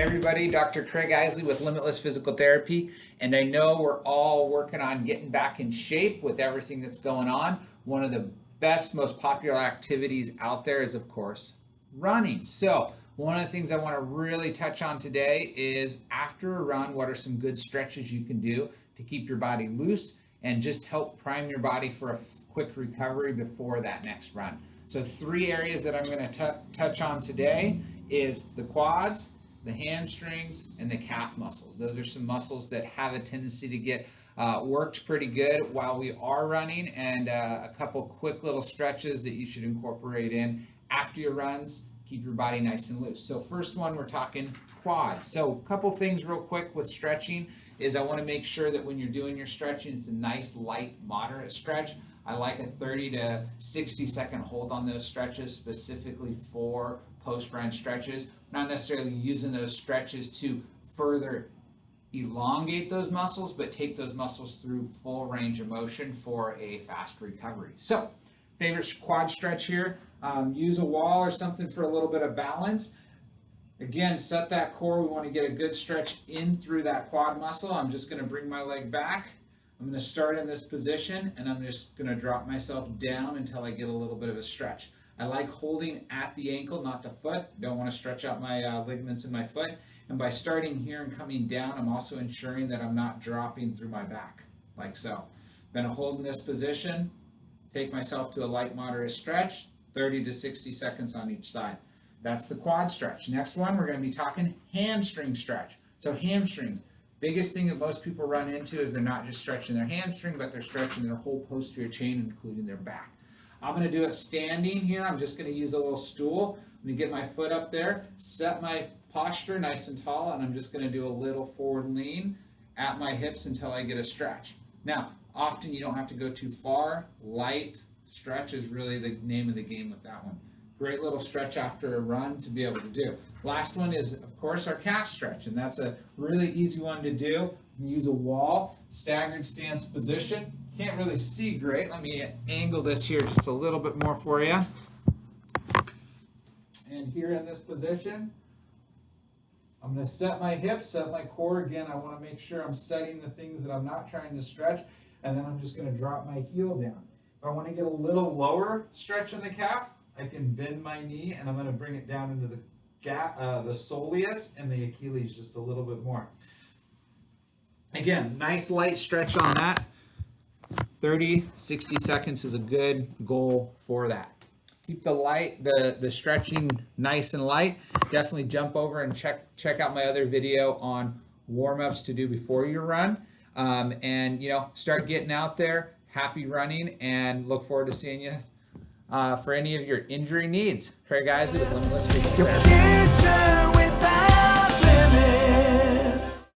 everybody, Dr. Craig Isley with Limitless Physical Therapy, and I know we're all working on getting back in shape with everything that's going on. One of the best, most popular activities out there is, of course, running. So one of the things I want to really touch on today is after a run, what are some good stretches you can do to keep your body loose and just help prime your body for a quick recovery before that next run. So 3 areas that I'm going to touch on today is the quads, the hamstrings, and the calf muscles. Those are some muscles that have a tendency to get worked pretty good while we are running, and a couple quick little stretches that you should incorporate in after your runs. Keep your body nice and loose. So first one, we're talking quads. So a couple things real quick with stretching is I want to make sure that when you're doing your stretching, it's a nice, light, moderate stretch. I like a 30 to 60 second hold on those stretches, specifically for post-run stretches. Not necessarily using those stretches to further elongate those muscles, but take those muscles through full range of motion for a fast recovery. So, favorite quad stretch here, use a wall or something for a little bit of balance. Again, set that core. We want to get a good stretch in through that quad muscle. I'm just going to bring my leg back. I'm going to start in this position, and I'm just going to drop myself down until I get a little bit of a stretch. I like holding at the ankle, not the foot. Don't want to stretch out my ligaments in my foot. And by starting here and coming down, I'm also ensuring that I'm not dropping through my back, like so. I'm going to hold in this position, take myself to a light, moderate stretch, 30 to 60 seconds on each side. That's the quad stretch. Next one, we're going to be talking hamstring stretch. So hamstrings. Biggest thing that most people run into is they're not just stretching their hamstring, but they're stretching their whole posterior chain, including their back. I'm going to do it standing here. I'm just going to use a little stool. I'm going to get my foot up there, set my posture nice and tall, and I'm just going to do a little forward lean at my hips until I get a stretch. Now, often you don't have to go too far. Light stretch is really the name of the game with that one. Great little stretch after a run to be able to do. Last one is, of course, our calf stretch, and that's a really easy one to do. You use a wall, staggered stance position. Can't really see great. Let me angle this here just a little bit more for you. And here in this position, I'm going to set my hips, set my core. Again, I want to make sure I'm setting the things that I'm not trying to stretch, and then I'm just going to drop my heel down. If I want to get a little lower stretch in the calf, I can bend my knee, and I'm going to bring it down into the soleus and the Achilles just a little bit more. Again, nice light stretch on that. 30, 60 seconds is a good goal for that. Keep the stretching nice and light. Definitely jump over and check out my other video on warm-ups to do before your run. And start getting out there. Happy running, and look forward to seeing you for any of your injury needs. Craig Isley with Limitless Physical Therapy.